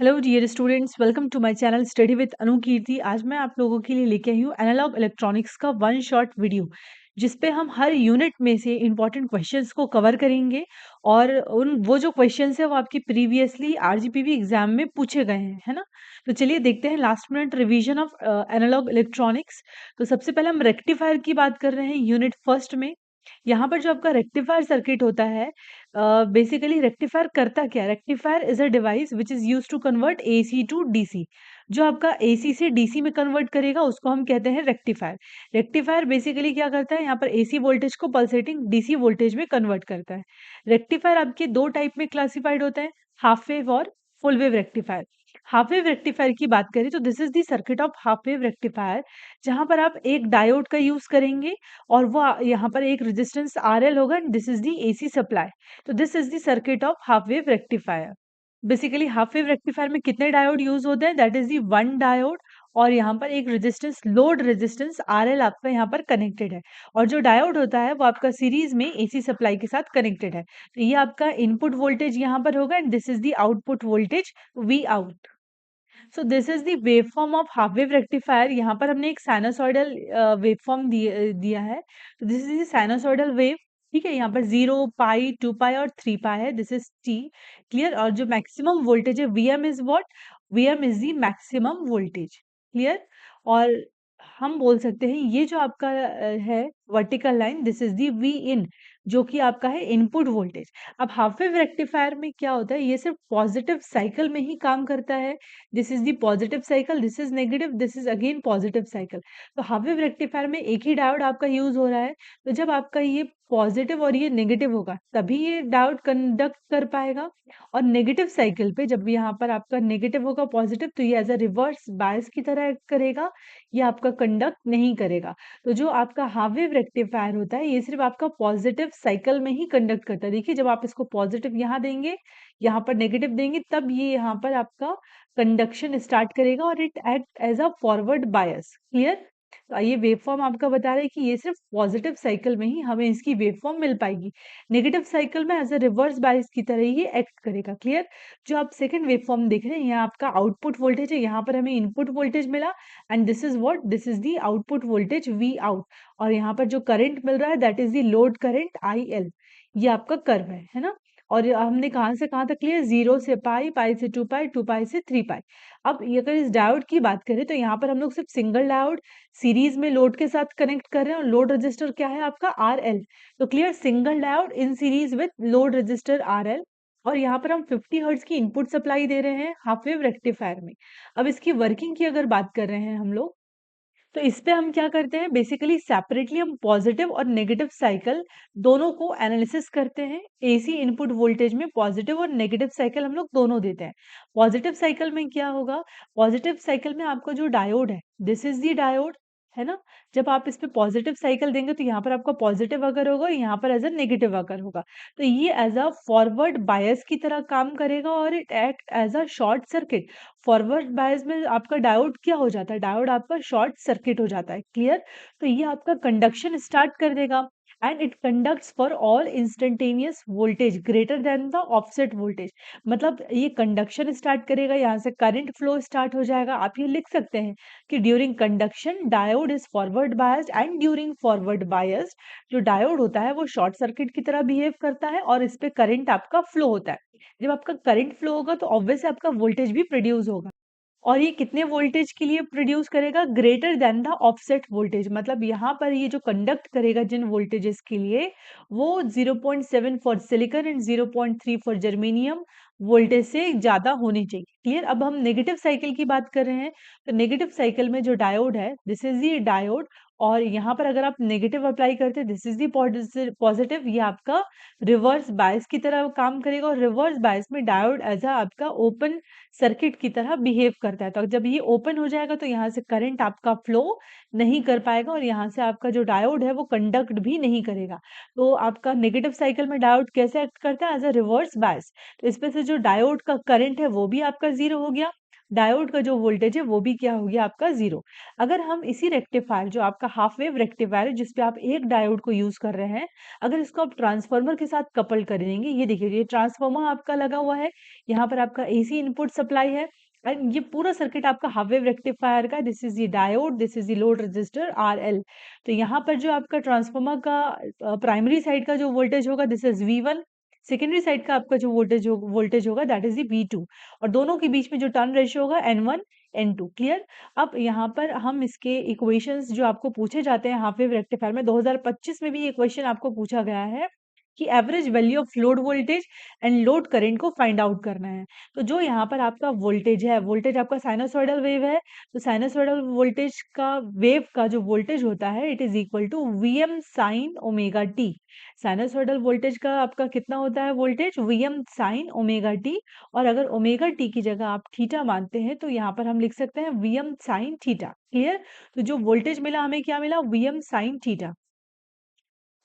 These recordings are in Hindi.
Hello dear students, welcome to my channel study with Anu Kirti. आज मैं आप लोगों के लिए लेके आई हूँ एनालॉग इलेक्ट्रॉनिक्स का वन शॉट वीडियो, जिस पे हम हर यूनिट में से इंपॉर्टेंट क्वेश्चंस को कवर करेंगे। और उन वो जो क्वेश्चंस है वो आपकी प्रीवियसली आरजीपीवी एग्जाम में पूछे गए हैं, है ना। तो चलिए देखते हैं last minute revision of analog electronics. तो सबसे पहले हम रेक्टिफायर की बात कर रहे हैं यूनिट फर्स्ट में। यहाँ पर जो आपका रेक्टिफायर सर्किट होता है, बेसिकली रेक्टिफायर करता क्या है? Rectifier is a device which is use to convert AC to DC. जो आपका एसी से डीसी में कन्वर्ट करेगा उसको हम कहते हैं रेक्टिफायर। रेक्टिफायर बेसिकली क्या करता है? यहाँ पर एसी वोल्टेज को पल्सेटिंग डीसी वोल्टेज में कन्वर्ट करता है। रेक्टिफायर आपके दो टाइप में क्लासिफाइड होता है, हाफ वेव और full wave rectifier. Half wave rectifier की बात करें तो this is the circuit of half wave rectifier, जहां पर आप एक डायोड का यूज करेंगे और वो यहाँ पर एक रेजिस्टेंस आरएल होगा and this is the AC supply. तो this is the circuit of half wave rectifier. Basically half wave rectifier में कितने डायोड यूज होते हैं? That is the one diode. और यहाँ पर एक रेजिस्टेंस, लोड रेजिस्टेंस आरएल आपका यहाँ पर कनेक्टेड है। और जो डायोड होता है वो आपका सीरीज में एसी सप्लाई के साथ कनेक्टेड है। तो ये आपका इनपुट वोल्टेज यहाँ पर होगा and this is the output voltage V out. So this is the waveform of half wave rectifier. यहाँ पर हमने एक साइनसॉइडल वेवफॉर्म दिया है। तो दिस इज साइनसॉइडल वेव। ठीक है, यहाँ पर 0 पाई 2 पाई और 3 पाई है, दिस इज टी। क्लियर। और जो मैक्सिमम वोल्टेज है VM is what? VM is the maximum voltage. Clear. और हम बोल सकते हैं ये जो आपका है vertical line, this is the V in, जो कि आपका है इनपुट वोल्टेज। अब हाफ वेव रेक्टिफायर में क्या होता है? ये सिर्फ पॉजिटिव साइकिल में ही काम करता है। This is the positive cycle, this is negative, this is again positive cycle. तो हाफ वेव रेक्टिफायर में एक ही डायोड आपका यूज हो रहा है। तो जब आपका ये पॉजिटिव और ये नेगेटिव होगा तभी ये डायोड कंडक्ट कर पाएगा। और नेगेटिव साइकिल पे जब यहाँ पर आपका नेगेटिव होगा पॉजिटिव, तो ये एज अ रिवर्स बायस की तरह एक्ट करेगा, ये आपका कंडक्ट नहीं करेगा। तो जो आपका हाफ वेव रेक्टिफायर होता है ये सिर्फ आपका पॉजिटिव साइकिल में ही कंडक्ट करता है। देखिए, जब आप इसको पॉजिटिव यहाँ देंगे, यहाँ पर नेगेटिव देंगे, तब ये यहाँ पर आपका कंडक्शन स्टार्ट करेगा और it act as a forward bias. Clear. तो ये वेवफॉर्म आपका बता रहा है कि ये सिर्फ पॉजिटिव साइकिल में ही हमें इसकी वेवफॉर्म मिल पाएगी। नेगेटिव साइकिल में एज अ रिवर्स बायस की तरह ये एक्ट करेगा। क्लियर। जो आप सेकंड वेवफॉर्म देख रहे हैं, यहाँ आपका आउटपुट वोल्टेज है, यहाँ पर हमें इनपुट वोल्टेज मिला and this is what? This is the output voltage V out. और यहाँ पर जो करंट मिल रहा है that is the load current I L. ये आपका कर्व है ना। और ये हमने कहाँ से कहाँ तक लिया? 0 से पाई, पाई से 2 पाई, 2 पाई से 3 पाई। अब ये अगर इस डायोड की बात करें तो यहाँ पर हम लोग सिर्फ सिंगल डायोड सीरीज में लोड के साथ कनेक्ट कर रहे हैं और लोड रजिस्टर क्या है आपका? R L. तो clear, single diode in series with load resistor R L. और यहाँ पर हम 50 हर्ट्ज की इनपुट सप्लाई दे रहे हैं हाफ वेव रेक्टिफायर में। अब इसकी वर्किंग की अगर बात कर रहे हैं हम लोग, तो इस पे हम क्या करते हैं? बेसिकली सेपरेटली हम पॉजिटिव और नेगेटिव साइकिल दोनों को एनालिसिस करते हैं। एसी इनपुट वोल्टेज में पॉजिटिव और नेगेटिव साइकिल हम लोग दोनों देते हैं। पॉजिटिव साइकिल में क्या होगा? पॉजिटिव साइकिल में आपका जो डायोड है, दिस इज दी डायोड, है ना। जब आप इस पे पॉजिटिव साइकिल देंगे तो यहाँ पर आपका पॉजिटिव अगर होगा, यहाँ पर एज अ नेगेटिव अगर होगा, तो ये एज अ फॉरवर्ड बायस की तरह काम करेगा और it act as a short circuit. Forward bias में आपका डायोड क्या हो जाता है? डायोड आपका शॉर्ट सर्किट हो जाता है। क्लियर। तो ये आपका कंडक्शन स्टार्ट कर देगा and it conducts for all instantaneous voltage greater than the offset voltage. मतलब ये कंडक्शन स्टार्ट करेगा, यहाँ से करंट फ्लो स्टार्ट हो जाएगा। आप ये लिख सकते हैं कि during conduction diode is forward biased and during forward biased जो डायोड होता है वो शॉर्ट सर्किट की तरह बिहेव करता है और इस पे करंट आपका फ्लो होता है। जब आपका करंट फ्लो होगा तो ऑब्वियसली आपका वोल्टेज भी प्रोड्यूस होगा। और ये कितने वोल्टेज के लिए प्रोड्यूस करेगा? Greater than the offset voltage. मतलब यहाँ पर ये जो कंडक्ट करेगा जिन वोल्टेजेस के लिए, वो 0.7 for silicon and 0.3 for germanium voltage से ज्यादा होनी चाहिए। क्लियर। अब हम नेगेटिव साइकिल की बात कर रहे हैं, तो नेगेटिव साइकिल में जो डायोड है, दिस इज दी डायोड। और यहाँ पर अगर आप नेगेटिव अप्लाई करते हैं, दिस इज दी पॉजिटिव, ये आपका रिवर्स बायस की तरह काम करेगा। और रिवर्स बायस में डायोड एज अ आपका ओपन सर्किट की तरह बिहेव करता है। तो जब ये ओपन हो जाएगा तो यहाँ से करंट आपका फ्लो नहीं कर पाएगा और यहाँ से आपका जो डायोड है वो कंडक्ट भी नहीं करेगा। तो आपका नेगेटिव साइकिल में डायोड कैसे एक्ट करता है? As a reverse bias. तो इसमें से जो डायोड का करंट है वो भी आपका जीरो हो गया। डायोड का जो वोल्टेज है वो भी क्या हो गया आपका 0। अगर हम इसी रेक्टिफायर जो आपका हाफ वेव रेक्टिफायर है जिस पे आप एक डायोड को यूज कर रहे हैं, अगर इसको आप ट्रांसफार्मर के साथ कपल कर देंगे, ये देखिए ये ट्रांसफार्मर आपका लगा हुआ है, यहाँ पर आपका एसी इनपुट सप्लाई है, एंड ये पूरा सर्किट आपका हाफ वेव रेक्टिफायर का, this is the diode, this is the load resistor RL। तो यहाँ पर जो आपका ट्रांसफार्मर का प्राइमरी साइड का जो वोल्टेज होगा this is V1, secondary side का आपका जो वोल्टेज होगा दैट इज द V2, और दोनों के बीच में जो टर्न रेशियो होगा N1 N2। क्लियर। अब यहाँ पर हम इसके इक्वेशंस जो आपको पूछे जाते हैं हाफ वेव रेक्टिफायर में, 2025 में भी ये क्वेश्चन आपको पूछा गया है कि average value of load voltage and load current को फाइंड आउट करना है। तो जो यहाँ पर आपका वोल्टेज है, वोल्टेज आपका साइनसॉइडल वेव है, तो साइनसॉइडल वोल्टेज का वेव का जो वोल्टेज होता है it is equal to Vm sine omega t. Sinusoidal voltage का आपका कितना होता है voltage, Vm sine omega t. और अगर ओमेगा टी की जगह आप थीटा मानते हैं तो यहाँ पर हम लिख सकते हैं Vm साइन थीटा। क्लियर। तो जो वोल्टेज मिला हमें क्या मिला, Vm साइन थीटा।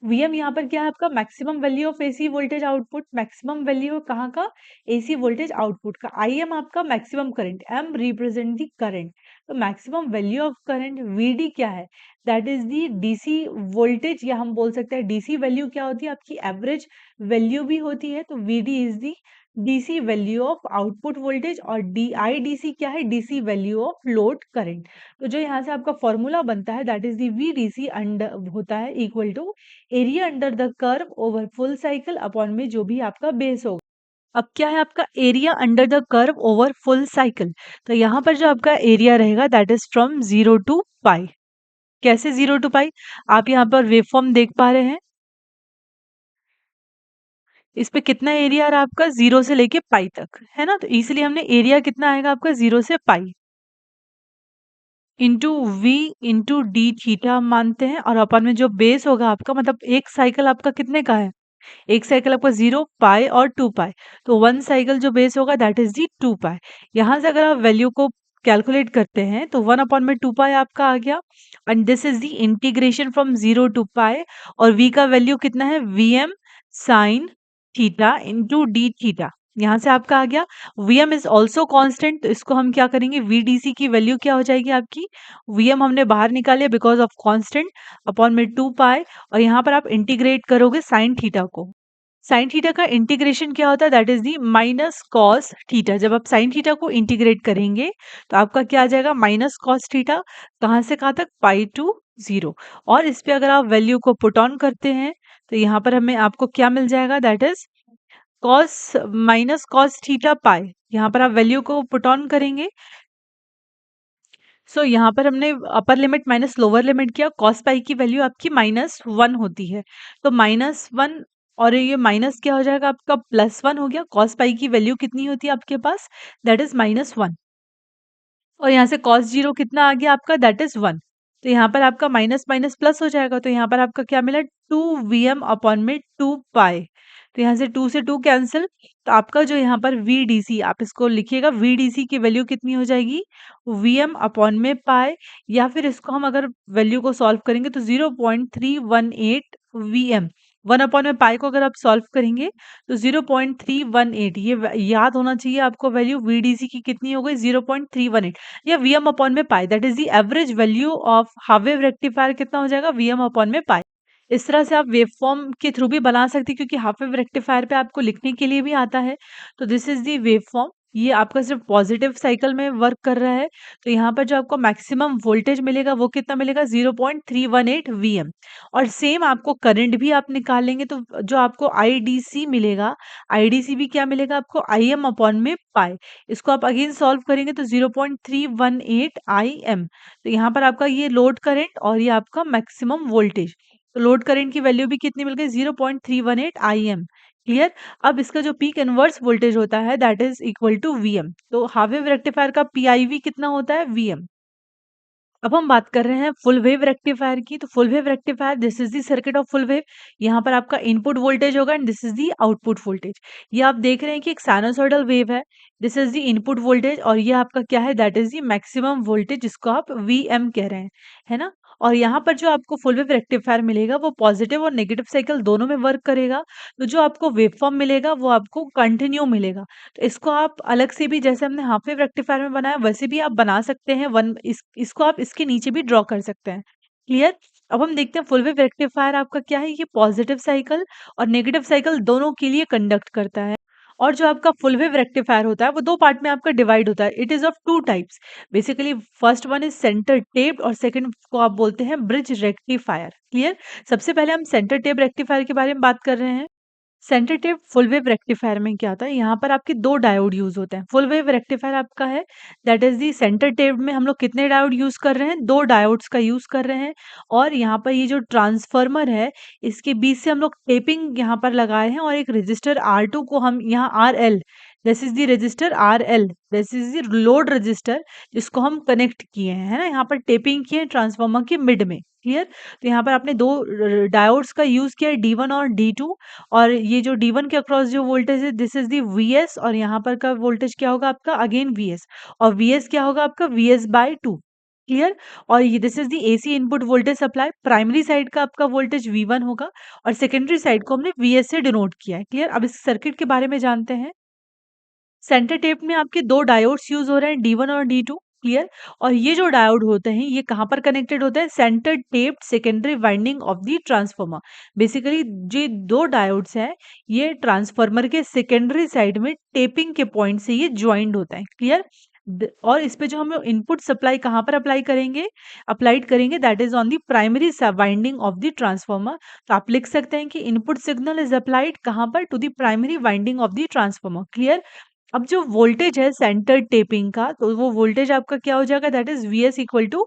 Vm यहाँ पर क्या है आपका maximum value of AC voltage output, maximum value कहाँ का, एसी वोल्टेज आउटपुट का। Im आपका maximum current, M represent the current, तो maximum value of current Vd क्या है, that is the DC voltage, या हम बोल सकते हैं डीसी वैल्यू क्या होती है आपकी एवरेज वैल्यू भी होती है, तो Vd is the DC value of output voltage, और DIDC क्या है, DC value of load current. तो जो यहाँ से आपका फॉर्मूला बनता है that is the VDC under होता है equal to area under the curve over full cycle upon में जो भी आपका बेस होगा। अब क्या है आपका area under the curve over full cycle, तो यहाँ पर जो आपका एरिया रहेगा दैट इज फ्रॉम 0 टू पाई। कैसे 0 टू पाई, आप यहाँ पर वेवफॉर्म देख पा रहे हैं, इस पे कितना एरिया आ रहा है आपका 0 से लेके पाई तक, है ना, तो इसलिए हमने एरिया कितना आएगा आपका 0 से pi into V into d theta मानते हैं, और अपन में जो बेस होगा आपका, मतलब एक साइकिल आपका कितने का है, एक साइकिल आपका 0 पाई और 2 पाई, तो वन साइकिल जो बेस होगा दैट इज दी 2 पाई। यहाँ से अगर आप वैल्यू को कैलकुलेट करते हैं तो 1 अपॉन में 2 पाई आपका आ गया, and this is the integration from 0 to pi, और V का वैल्यू कितना है Vm sine theta into d theta, यहाँ से आपका आ गया। Vm इज ऑल्सो कॉन्स्टेंट, तो इसको हम क्या करेंगे, VDC की वैल्यू क्या हो जाएगी आपकी, Vm हमने बाहर निकाले बिकॉज ऑफ कॉन्स्टेंट, अपॉन में 2 पाई, और यहाँ पर आप इंटीग्रेट करोगे साइन थीटा को। साइन थीटा का इंटीग्रेशन क्या होता है, that is the minus cos theta. जब आप साइन थीटा को इंटीग्रेट करेंगे तो आपका क्या आ जाएगा, माइनस कॉस थीटा, कहाँ से कहाँ तक, पाई टू 0। और इस पे अगर आप वैल्यू को पुट ऑन करते हैं तो यहाँ पर हमें आपको क्या मिल जाएगा, that is cos minus cos theta pi. यहाँ पर आप वैल्यू को पुट ऑन करेंगे, सो यहाँ पर हमने upper limit minus lower limit किया, कॉस पाई की वैल्यू आपकी -1 होती है, तो -1, और ये माइनस क्या हो जाएगा आपका +1 हो गया, कॉस पाई की वैल्यू कितनी होती है आपके पास, दैट इज -1, और यहाँ से कॉस 0 कितना आ गया आपका, दैट इज 1, तो यहाँ पर आपका माइनस माइनस प्लस हो जाएगा, तो यहाँ पर आपका क्या मिला, 2Vm अपॉन में 2 पाई, तो यहाँ से 2 से 2 कैंसिल, तो आपका जो यहाँ पर VDC आप इसको लिखिएगा, VDC की वैल्यू कितनी हो जाएगी, Vm अपॉन में पाई, या फिर इसको हम अगर वैल्यू को सॉल्व करेंगे तो 0.318 Vm, 1 अपॉन में पाई को अगर आप सॉल्व करेंगे तो 0.318, ये याद होना चाहिए आपको, वैल्यू VDC की कितनी हो गई, 0.318, या Vm अपॉन में pi, that is the average value of half wave rectifier कितना हो जाएगा, Vm अपॉन में पाई। इस तरह से आप वेवफॉर्म के थ्रू भी बना सकते हैं क्योंकि हाफ वेव रेक्टिफायर पे आपको लिखने के लिए भी आता है, तो दिस इज दी वेवफॉर्म, ये आपका सिर्फ पॉजिटिव साइकिल में वर्क कर रहा है, तो यहाँ पर जो आपको मैक्सिमम वोल्टेज मिलेगा वो कितना मिलेगा, 0.318 Vm, और सेम आपको करंट भी आप निकालेंगे तो जो आपको IDC मिलेगा, IDC भी क्या मिलेगा आपको, Im अपॉन में पाई, इसको आप अगेन सॉल्व करेंगे तो 0.318 Im, तो यहाँ पर आपका ये लोड करंट और ये आपका मैक्सिमम वोल्टेज, तो लोड करंट की वैल्यू भी कितनी मिल गई, 0.318 Im। क्लियर। अब इसका जो पीक इनवर्स वोल्टेज होता है that is equal to Vm, तो हाफ वेव रेक्टिफायर का PIV कितना होता है, Vm। अब हम बात कर रहे हैं फुल वेव रेक्टिफायर की, तो full wave rectifier this is the circuit of full wave, यहाँ पर आपका इनपुट वोल्टेज होगा and this is the output voltage. ये आप देख रहे हैं कि एक साइनसॉइडल वेव है, this is the input voltage, और ये आपका क्या है, that is the maximum voltage जिसको आप Vm कह रहे हैं, है ना। और यहाँ पर जो आपको फुल वेव रेक्टिफायर मिलेगा वो पॉजिटिव और नेगेटिव साइकिल दोनों में वर्क करेगा। तो जो आपको वेवफॉर्म मिलेगा वो आपको कंटिन्यू मिलेगा। तो इसको आप अलग से भी जैसे हमने हाफ वेव रेक्टिफायर में बनाया वैसे भी आप बना सकते हैं। इसको आप इसके नीचे भी ड्रॉ कर सकते हैं। क्लियर? अब हम देखते हैं फुल वेव रेक्टिफायर आपका क्या है, ये पॉजिटिव साइकिल और नेगेटिव साइकिल दोनों के लिए कंडक्ट करता है। और जो आपका फुल वेव रेक्टिफायर होता है वो 2 पार्ट में आपका डिवाइड होता है। It is of 2 types. Basically first one is centre taped और सेकंड को आप बोलते हैं ब्रिज रेक्टिफायर। क्लियर? सबसे पहले हम सेंटर टेप रेक्टिफायर के बारे में बात कर रहे हैं। Centre tap full wave rectifier में क्या होता है, यहाँ पर आपके 2 डायोड यूज़ होते हैं। फुल वेव रेक्टिफायर आपका है that is the centre tap में हम लोग कितने डायोड यूज़ कर रहे हैं, 2 डायोड्स का यूज़ कर रहे हैं। और यहाँ पर ये जो ट्रांसफार्मर है, इसके बीच से हम लोग टेपिंग यहाँ पर लगाए हैं और एक रजिस्टर R2 को हम यहाँ RL, this is the register RL, this is the load register जिसको हम कनेक्ट किए हैं, है ना? यहाँ पर टेपिंग किए हैं ट्रांसफार्मर के मिड में। क्लियर? तो यहाँ पर आपने 2 डायोड्स का यूज़ किया है D1 और D2। और ये जो D1 के अक्रॉस जो वोल्टेज है दिस इज दी Vs और यहाँ पर का वोल्टेज क्या होगा आपका अगेन Vs और Vs क्या होगा आपका Vs/2। क्लियर? और ये this is the AC input voltage supply. Primary side का आपका वोल्टेज V1 होगा और सेकेंडरी साइड को हमने Vs से डिनोट किया है। क्लियर? अब इस सर्किट के बारे में जानते हैं। सेंटर टेप में आपके 2 डायोड्स यूज़ हो रहे हैं D1 और D2। क्लियर? और ये जो डायोड होते हैं ये कहाँ पर कनेक्टेड होते हैं, centre taped secondary winding of the transformer. Basically जो 2 डायोड्स हैं ये ट्रांसफार्मर के सेकेंडरी साइड में टेपिंग के पॉइंट से ये ज्वाइंट होता है। क्लियर? और इस पे जो हम इनपुट सप्लाई कहाँ पर अप्लाइड करेंगे that is on the primary winding of the transformer. तो आप लिख सकते हैं कि इनपुट सिग्नल इज अप्लाइड कहाँ पर, to the primary winding of the transformer. Clear? अब जो वोल्टेज है सेंटर टेपिंग का तो वो वोल्टेज आपका क्या हो जाएगा, that is Vs equal to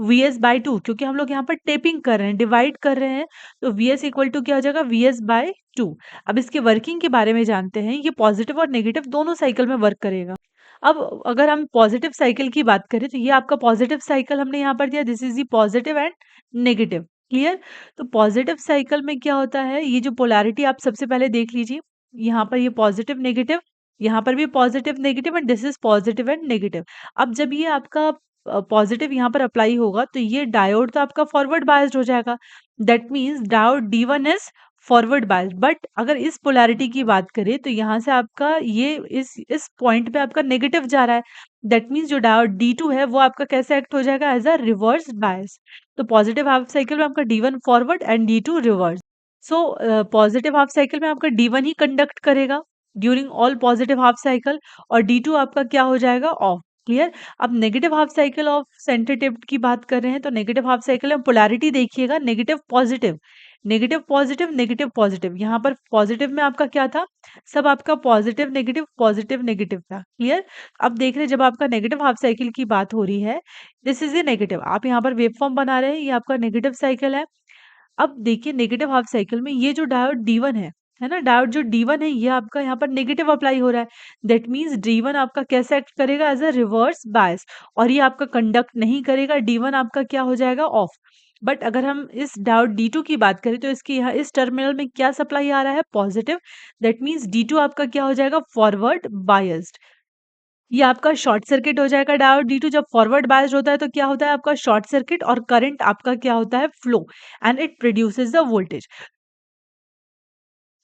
Vs/2, क्योंकि हम लोग यहाँ पर टेपिंग कर रहे हैं, डिवाइड कर रहे हैं। तो Vs इक्वल टू क्या हो जाएगा, Vs/2। अब इसके वर्किंग के बारे में जानते हैं। ये पॉजिटिव और नेगेटिव दोनों साइकिल में वर्क करेगा। अब अगर हम पॉजिटिव साइकिल की बात करें तो ये आपका पॉजिटिव साइकिल हमने यहाँ पर दिया, this is the positive and negative. Clear? तो पॉजिटिव साइकिल में क्या होता है, ये जो पोलैरिटी आप सबसे पहले देख लीजिए। यहाँ पर ये पॉजिटिव नेगेटिव, यहाँ पर भी positive negative and this is positive and negative. अब जब ये आपका पॉजिटिव यहाँ पर अप्लाई होगा तो ये डायोड तो आपका फॉरवर्ड बायस्ड हो जाएगा। That means diode D1 is forward biased. But अगर इस पोलैरिटी की बात करें तो यहाँ से आपका ये इस पॉइंट पे आपका नेगेटिव जा रहा है। दैट मीन्स जो डायोड D2 है वो आपका कैसे एक्ट हो जाएगा, एज अ रिवर्स बायस। तो पॉजिटिव हाफ साइकिल में आपका D1 forward and D2 reverse. So positive half cycle में आपका D1 ही कंडक्ट करेगा during all positive half cycle और D2 आपका क्या हो जाएगा, ऑफ। क्लियर? अब negative half cycle of centre tape की बात कर रहे हैं तो नेगेटिव हाफ साइकिल में पोलैरिटी देखिएगा, negative positive, negative positive, negative positive. यहाँ पर पॉजिटिव में आपका क्या था, सब आपका पॉजिटिव नेगेटिव था। क्लियर? अब देख रहे हैं जब आपका नेगेटिव हाफ साइकिल की बात हो रही है, दिस इज ए नेगेटिव, आप यहाँ पर वेवफॉर्म बना रहे हैं, ये आपका नेगेटिव साइकिल है। अब देखिए नेगेटिव हाफ साइकिल में ये जो डायोड D1 है ना, डायोड जो D1 है ये आपका यहाँ पर नेगेटिव अप्लाई हो रहा है। दैट मीन्स D1 आपका कैसे एक्ट करेगा, एज अ रिवर्स बायस, और ये आपका कंडक्ट नहीं करेगा। D1 आपका क्या हो जाएगा, ऑफ। बट अगर हम इस डायोड D2 की बात करें तो इसके यहाँ इस टर्मिनल में क्या सप्लाई आ रहा है, पॉजिटिव। दैट मीन्स D2 आपका क्या हो जाएगा, फॉरवर्ड बायस्ड। ये आपका शॉर्ट सर्किट हो जाएगा। डायोड D2 जब फॉरवर्ड बायस्ड होता है तो क्या होता है आपका शॉर्ट सर्किट और करंट आपका क्या होता है, flow, and it produces the voltage.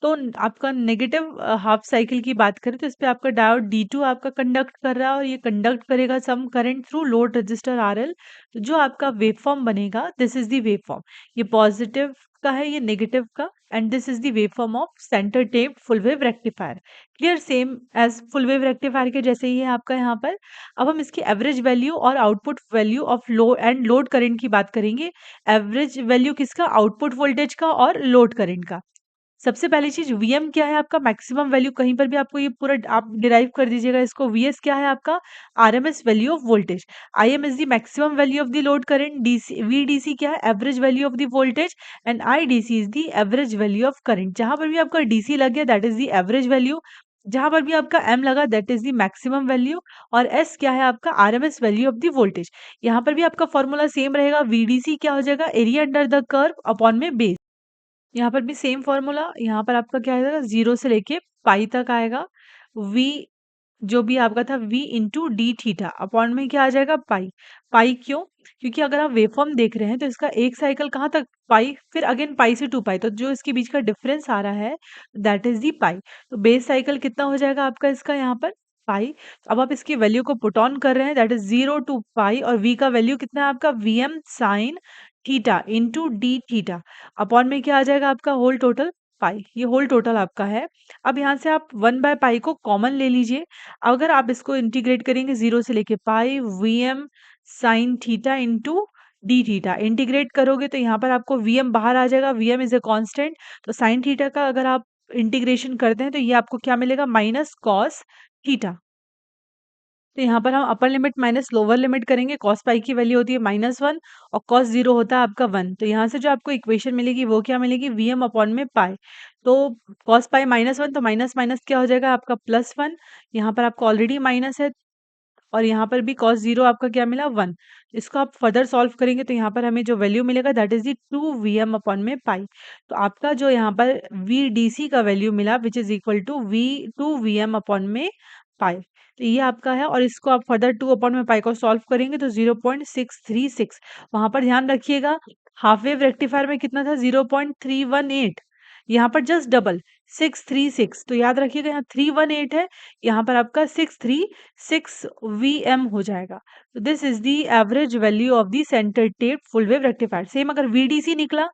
तो आपका नेगेटिव हाफ साइकिल की बात करें तो इस पे आपका डायोड D2 आपका कंडक्ट कर रहा है और ये कंडक्ट करेगा some current through load resistor RL। तो जो आपका वेवफॉर्म बनेगा दिस इज द वेवफॉर्म, ये पॉजिटिव का है ये नेगेटिव का, and this is the waveform of centre tap full wave rectifier. Clear? Same as full wave rectifier के जैसे ही है आपका यहाँ पर। अब हम इसकी एवरेज वैल्यू और output value of load current की बात करेंगे। एवरेज वैल्यू किसका, आउटपुट वोल्टेज का और लोड करंट का। सबसे पहली चीज Vm क्या है आपका, मैक्सिमम वैल्यू। कहीं पर भी आपको ये पूरा आप डिराइव कर दीजिएगा इसको। Vs क्या है आपका, RMS value of voltage. Im is the maximum value of the load current. VDC क्या है, average value of the voltage, and IDC is the average value of current. जहां पर भी आपका DC लग गया that is the average value, जहां पर भी आपका M लगा that is the maximum value, और S क्या है आपका, RMS value of the voltage. यहाँ पर भी आपका फॉर्मूला सेम रहेगा। VDC क्या हो जाएगा, area under the curve upon में बेस। यहाँ पर भी सेम फॉर्मूला, यहाँ पर आपका क्या आएगा, 0 से लेके पाई तक आएगा। वी जो भी आपका था v into d theta upon में क्या आ जाएगा पाई। पाई क्यों? क्योंकि अगर आप वेवफॉर्म देख रहे हैं तो इसका एक साइकिल कहाँ तक पाई, फिर अगेन पाई से 2 पाई, तो जो इसके बीच का डिफरेंस आ रहा है दैट इज दी पाई। तो बेस साइकिल कितना हो जाएगा आपका इसका यहाँ पर पाई। अब आप इसकी वैल्यू को पुट ऑन कर रहे हैं दैट इज 0 टू पाई, और v का वैल्यू कितना है आपका vm sine theta into d theta upon में क्या आ जाएगा आपका होल टोटल पाई। ये होल टोटल आपका है। अब यहाँ से आप 1/पाई को कॉमन ले लीजिए। अगर आप इसको इंटीग्रेट करेंगे 0 से लेके पाई vm sine theta into d theta, integrate करोगे तो यहाँ पर आपको vm बाहर आ जाएगा, vm इज अ कांस्टेंट। तो साइन थीटा का अगर आप इंटीग्रेशन करते हैं तो ये आपको क्या मिलेगा माइनस कॉस थीटा। तो यहाँ पर हम upper limit minus lower limit करेंगे। कॉस पाई की वैल्यू होती है -1 और कॉस 0 होता है आपका 1। तो यहाँ से जो आपको इक्वेशन मिलेगी वो क्या मिलेगी vm अपॉन में पाई। तो कॉस पाई -1 तो माइनस माइनस क्या हो जाएगा आपका +1। यहाँ पर आपको ऑलरेडी माइनस है और यहाँ पर भी कॉस 0 आपका क्या मिला 1। इसको आप फर्दर सॉल्व करेंगे तो यहाँ पर हमें जो वैल्यू मिलेगा that is the 2 vm upon में पाई। तो आपका जो यहाँ पर vdc का वैल्यू मिला which is equal to v 2 vm upon में पाई। तो ये आपका है और इसको आप फर्दर 2 अपॉन में पाई को सॉल्व करेंगे तो 0.636। वहां पर ध्यान रखिएगा हाफ वेव रेक्टिफायर में कितना था 0.318, यहाँ पर जस्ट डबल 636। तो याद रखिएगा यहाँ 318 है, यहाँ पर आपका 636 vm हो जाएगा। तो this is the average value of the centre tap full wave rectifier. Same अगर vdc निकला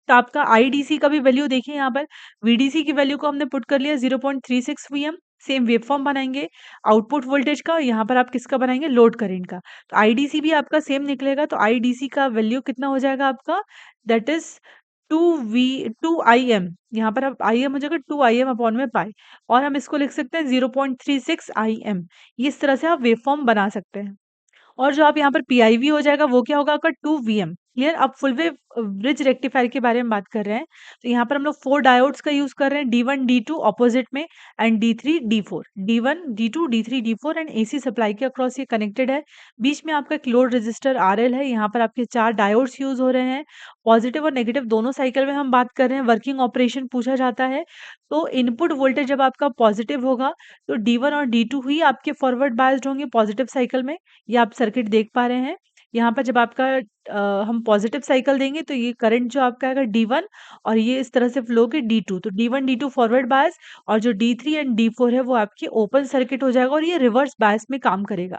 तो आपका idc का भी वैल्यू देखिए, यहाँ पर vdc की वैल्यू को हमने पुट कर लिया 0.36 vm। सेम वेवफॉर्म बनाएंगे आउटपुट वोल्टेज का, यहाँ पर आप किसका बनाएंगे लोड करंट का। तो आईडीसी भी आपका सेम निकलेगा। तो आईडीसी का वैल्यू कितना हो जाएगा आपका दैट इज 2 im, यहाँ पर आप im हो जाएगा 2 im अपॉन में पाई, और हम इसको लिख सकते हैं 0.36 im। इस तरह से आप वेवफॉर्म बना सकते हैं। और जो आप यहाँ पर पीआईवी हो जाएगा वो क्या होगा आपका 2 vm। क्लियर। अब फुल वेव ब्रिज रेक्टिफायर के बारे में बात कर रहे हैं। तो यहाँ पर हम लोग 4 डायोड्स का यूज कर रहे हैं, D1 D2 ऑपोजिट में and D3 D4, D1 D2 D3 D4 and AC supply के अक्रॉस ये कनेक्टेड है। बीच में आपका एक लोड रेजिस्टर RL है। यहाँ पर आपके 4 डायोड्स यूज हो रहे हैं। पॉजिटिव और नेगेटिव दोनों साइकिल में हम बात कर रहे हैं। वर्किंग ऑपरेशन पूछा जाता है तो इनपुट वोल्टेज जब आपका पॉजिटिव होगा तो D1 और D2 ही आपके फॉरवर्ड बायस्ड होंगे पॉजिटिव साइकिल में। ये आप सर्किट देख पा रहे हैं। यहाँ पर जब आपका हम पॉजिटिव साइकिल देंगे तो ये करंट जो आपका आएगा D1 और ये इस तरह से फ्लो के D2। तो D1 D2 फॉरवर्ड बायस और जो D3 एंड D4 है वो आपकी ओपन सर्किट हो जाएगा और ये रिवर्स बायस में काम करेगा।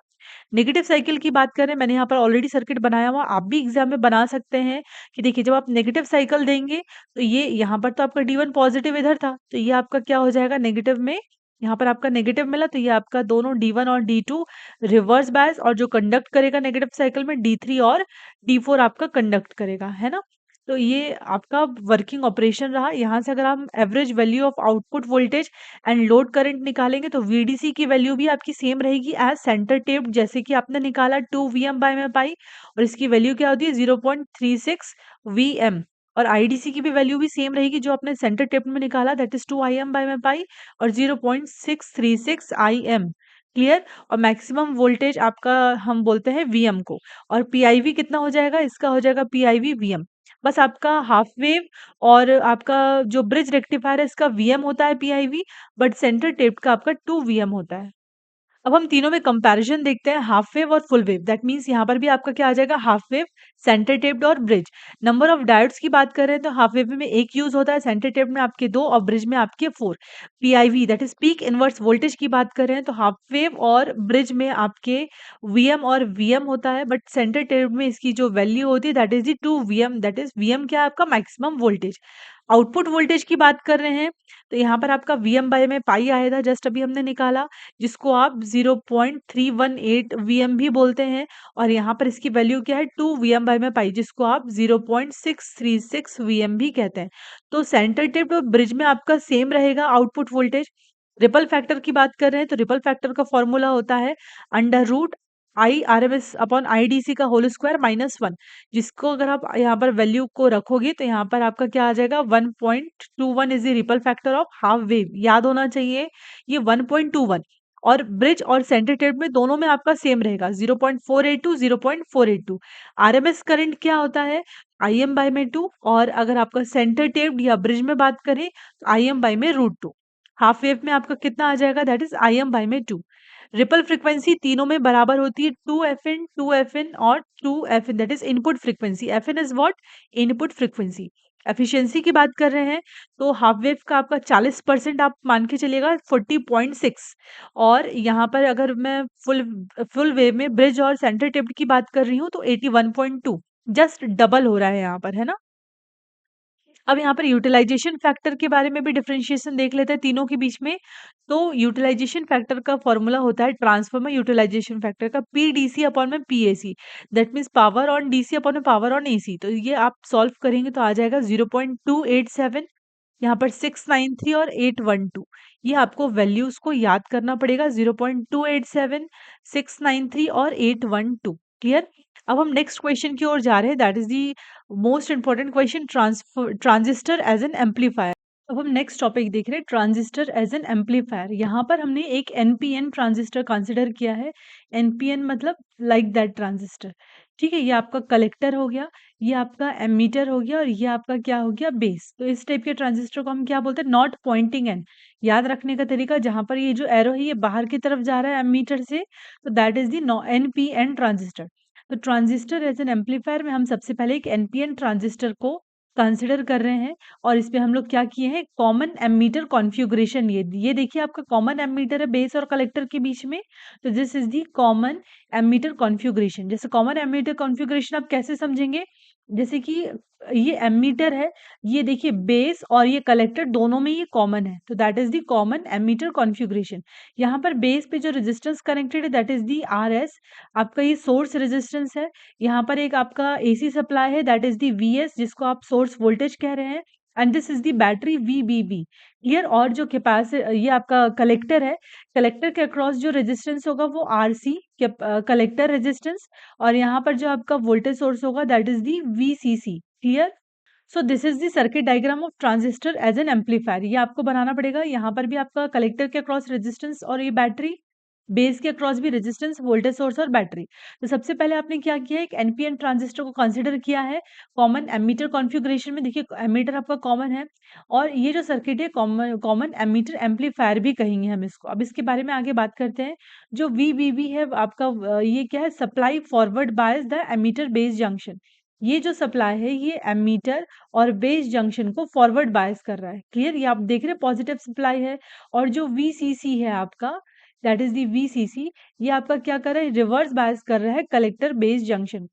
नेगेटिव साइकिल की बात करें, मैंने यहाँ पर ऑलरेडी सर्किट बनाया हुआ, आप भी एग्जाम में बना सकते हैं कि देखिए जब आप नेगेटिव साइकिल देंगे तो ये यहाँ पर तो आपका D1 पॉजिटिव इधर था तो ये आपका क्या हो जाएगा नेगेटिव में, यहाँ पर आपका नेगेटिव मिला तो ये आपका दोनों D1 और D2 रिवर्स बायस, और जो कंडक्ट करेगा नेगेटिव साइकिल में D3 और D4 आपका कंडक्ट करेगा, है ना। तो ये आपका वर्किंग ऑपरेशन रहा। यहाँ से अगर हम average value of output voltage and load current निकालेंगे तो VDC की वैल्यू भी आपकी सेम रहेगी एज सेंटर टेप्ड, जैसे कि आपने निकाला 2 vm बाय में पाई, और इसकी वैल्यू क्या होती है 0.36 vm। और आईडीसी की भी वैल्यू भी सेम रहेगी जो आपने सेंटर टेप में निकाला दैट इज 2 im बाय में पाई और 0.636 im। क्लियर। और मैक्सिमम वोल्टेज आपका हम बोलते हैं वीएम को, और पीआईवी कितना हो जाएगा इसका हो जाएगा पीआईवी वीएम। बस आपका हाफ वेव और आपका जो ब्रिज रेक्टिफायर है इसका वीएम होता है पीआईवी, बट सेंटर टेप का आपका 2 vm होता है। अब हम तीनों में कंपैरिजन देखते हैं हाफ वेव और फुल वेव। दैट मीन्स यहाँ पर भी आपका क्या आ जाएगा हाफ वेव, सेंटर टेप्ड और ब्रिज। नंबर ऑफ डायोड्स की बात कर रहे हैं तो हाफ वेव में एक यूज होता है, सेंटर टेप्ड में आपके 2 और ब्रिज में आपके 4। PIV that is peak inverse voltage की बात कर रहे हैं तो हाफ वेव और ब्रिज में आपके वीएम और वीएम होता है, बट सेंटर टेप्ड में इसकी जो वैल्यू होती है that is the 2 vm। That is VM क्या है आपका मैक्सिमम वोल्टेज। आउटपुट वोल्टेज की बात कर रहे हैं तो यहाँ पर आपका वीएम बाय में पाई आया था जस्ट अभी हमने निकाला, जिसको आप 0.318 vm भी बोलते हैं, और यहाँ पर इसकी वैल्यू क्या है 2 vm बाय में पाई जिसको आप 0.636 vm भी कहते हैं। तो सेंटर टेप और ब्रिज में आपका सेम रहेगा आउटपुट वोल्टेज। रिपल फैक्टर की बात कर रहे हैं तो रिपल फैक्टर का फॉर्मूला होता है under root I R M S upon I D C का होल स्क्वायर -1, जिसको अगर आप यहाँ पर वैल्यू को रखोगे तो यहाँ पर आपका क्या आ जाएगा 1.21 is the ripple factor of half wave. याद होना चाहिए ये 1.21, और ब्रिज और सेंटर टेप में दोनों में आपका सेम रहेगा 0.482 0.482। आरएमएस करंट क्या होता है IM बाय में 2, और अगर आपका सेंटर टेप या ब्रिज में बात करें तो IM बाय में √2। हाफ वेव में आपका कितना आ जाएगा दैट इज IM बाय में 2। रिपल फ्रीक्वेंसी तीनों में बराबर होती है, 2FN, 2FN और 2FN, that is input frequency. FN is what? Input frequency. Efficiency की बात कर रहे हैं तो हाफ वेव का आपका 40% आप मान के चलिएगा, 40.6। और यहाँ पर अगर मैं फुल फुल वेव में ब्रिज और सेंटर टिप्ड की बात कर रही हूँ तो 81.2, जस्ट डबल हो रहा है यहाँ पर, है ना। अब यहाँ पर यूटिलाइजेशन फैक्टर के बारे में भी डिफरेंशिएशन देख लेते हैं तीनों के बीच में। तो यूटिलाइजेशन फैक्टर का फॉर्मूला होता है ट्रांसफार्मर यूटिलाइजेशन फैक्टर का, पीडीसी अपॉन में PAC, that means power on DC upon में पावर ऑन एसी। तो ये आप सॉल्व करेंगे तो आ जाएगा 0.287, यहाँ पर 693 और 812। ये आपको वैल्यूज को याद करना पड़ेगा, 0.287, 693 और 812। क्लियर। अब हम नेक्स्ट क्वेश्चन की ओर जा रहे हैं, that is the most important question, transistor as an amplifier. अब हम नेक्स्ट टॉपिक देख रहे हैं, ट्रांजिस्टर एज एन एम्पलीफायर। यहाँ पर हमने एक एनपीएन ट्रांजिस्टर कंसिडर किया है। एनपीएन मतलब लाइक दैट ट्रांजिस्टर। ठीक है, ये आपका कलेक्टर हो गया, ये आपका एमीटर हो गया और ये आपका क्या हो गया? बेस। तो इस टाइप के ट्रांजिस्टर को हम क्या बोलते हैं? Not pointing in. याद रखने का तरीका, जहां पर ये जो एरो है ये बाहर की तरफ जा रहा है एमीटर से, तो that is the NPN transistor. तो ट्रांजिस्टर एज एन एम्पलीफायर में हम सबसे पहले एक एनपीएन ट्रांजिस्टर को कंसिडर कर रहे हैं। और इस पे हम लोग क्या किए हैं? कॉमन एमीटर कॉन्फ़िगरेशन, ये देखिए आपका कॉमन एमीटर है बेस और कलेक्टर के बीच में। तो this is the common ammeter configuration. जैसे कॉमन एमीटर कॉन्फ़िगरेशन आप कैसे समझेंगे? जैसे कि ये एमीटर है, ये देखिए बेस और ये कलेक्टर दोनों में ये कॉमन है, तो that is the common ammeter configuration. यहाँ पर बेस पे जो रेजिस्टेंस कनेक्टेड है दैट इज दी आरएस, आपका ये सोर्स रेजिस्टेंस है। यहाँ पर एक आपका एसी सप्लाई है दैट इज दी वीएस, जिसको आप सोर्स वोल्टेज कह रहे हैं। And this is the battery वीबीबी। Clear. और जो ये आपका कलेक्टर है, कलेक्टर के अक्रॉस जो रेजिस्टेंस होगा वो आरसी, कलेक्टर रेजिस्टेंस। और यहाँ पर जो आपका वोल्टेज सोर्स होगा that is the VCC. Clear. So this is the circuit diagram of transistor as an amplifier. ये आपको बनाना पड़ेगा। यहाँ पर भी आपका कलेक्टर के अक्रॉस रेजिस्टेंस और ये बैटरी, बेस के अक्रॉस भी रेजिस्टेंस, वोल्टेज सोर्स और बैटरी। तो सबसे पहले आपने क्या किया? एक एनपीएन ट्रांजिस्टर को कंसीडर किया है कॉमन एमीटर कॉन्फ़िगरेशन में। देखिए एमीटर आपका कॉमन है और ये जो सर्किट है कॉमन कॉमन एमीटर एम्पलीफायर भी कहेंगे हम इसको। अब इसके बारे में आगे बात करते हैं। जो वीबीबी है आपका, ये क्या है? Supply forward bias the emitter base junction. ये जो सप्लाई है ये एमीटर और बेस जंक्शन को फॉरवर्ड बायस कर रहा है। क्लियर। ये आप देख रहे हैं पॉजिटिव सप्लाई है। और जो वीसीसी है आपका, दैट इज दी वीसीसी, ये आपका क्या कर रहा है? रिवर्स बायस कर रहा है कलेक्टर बेस जंक्शन।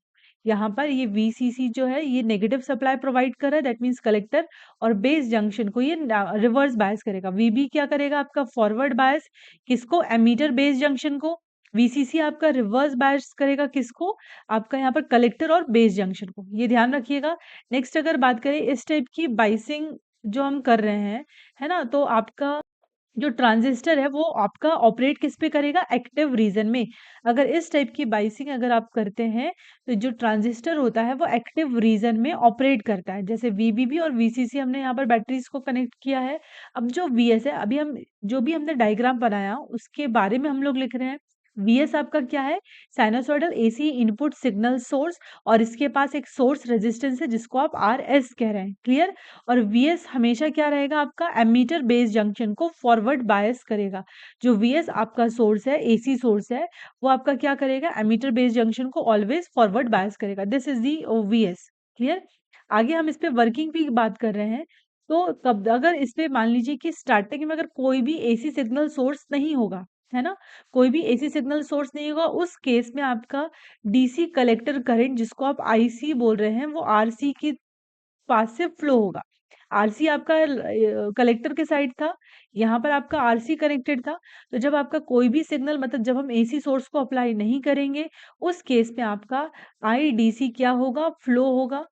यहाँ पर ये वीसीसी जो है ये नेगेटिव सप्लाई प्रोवाइड कर रहा है, दैट मीन्स कलेक्टर, और बेस जंक्शन को ये रिवर्स बायस करेगा। वीबी क्या करेगा? आपका फॉरवर्ड बायस किसको? एमीटर बेस जंक्शन को। वीसीसी आपका रिवर्स बायस करेगा किसको? आपका यहाँ पर कलेक्टर और बेस जंक्शन को। ये ध्यान रखिएगा। नेक्स्ट अगर बात करें इस टाइप की बाइसिंग जो हम कर रहे हैं, है ना, तो आपका जो ट्रांजिस्टर है वो आपका ऑपरेट किस पे करेगा? एक्टिव रीजन में। अगर इस टाइप की बाइसिंग अगर आप करते हैं तो जो ट्रांजिस्टर होता है वो एक्टिव रीजन में ऑपरेट करता है। जैसे वीबीबी और वीसीसी हमने यहाँ पर बैटरीज को कनेक्ट किया है। अब जो वीएस है, अभी हम जो भी हमने डायग्राम बनाया उसके बारे में हम लोग लिख रहे हैं। वीएस आपका क्या है? Sinusoidal AC input signal source, और इसके पास एक सोर्स रेजिस्टेंस है जिसको आप आर एस कह रहे हैं। क्लियर। और वीएस हमेशा क्या रहेगा? आपका एमीटर बेस जंक्शन को फॉरवर्ड बायस करेगा। जो वीएस आपका सोर्स है, एसी सोर्स है, वो आपका क्या करेगा? एमीटर बेस जंक्शन को ऑलवेज फॉरवर्ड बायस करेगा। This is the VS. Clear. आगे हम इस पे वर्किंग की बात कर रहे हैं। तो कब अगर इस पे मान लीजिए कि स्टार्टिंग में अगर कोई भी एसी सिग्नल सोर्स नहीं होगा, है ना, कोई भी एसी सिग्नल सोर्स नहीं होगा, उस केस में आपका डीसी कलेक्टर करंट, जिसको आप आईसी बोल रहे हैं, वो आरसी की पास से फ्लो होगा। आरसी आपका कलेक्टर के साइड था, यहाँ पर आपका आरसी कनेक्टेड था। तो जब आपका कोई भी सिग्नल, मतलब जब हम एसी सोर्स को अप्लाई नहीं करेंगे, उस केस में आपका आईडीसी क्या होगा? फ्लो होगा।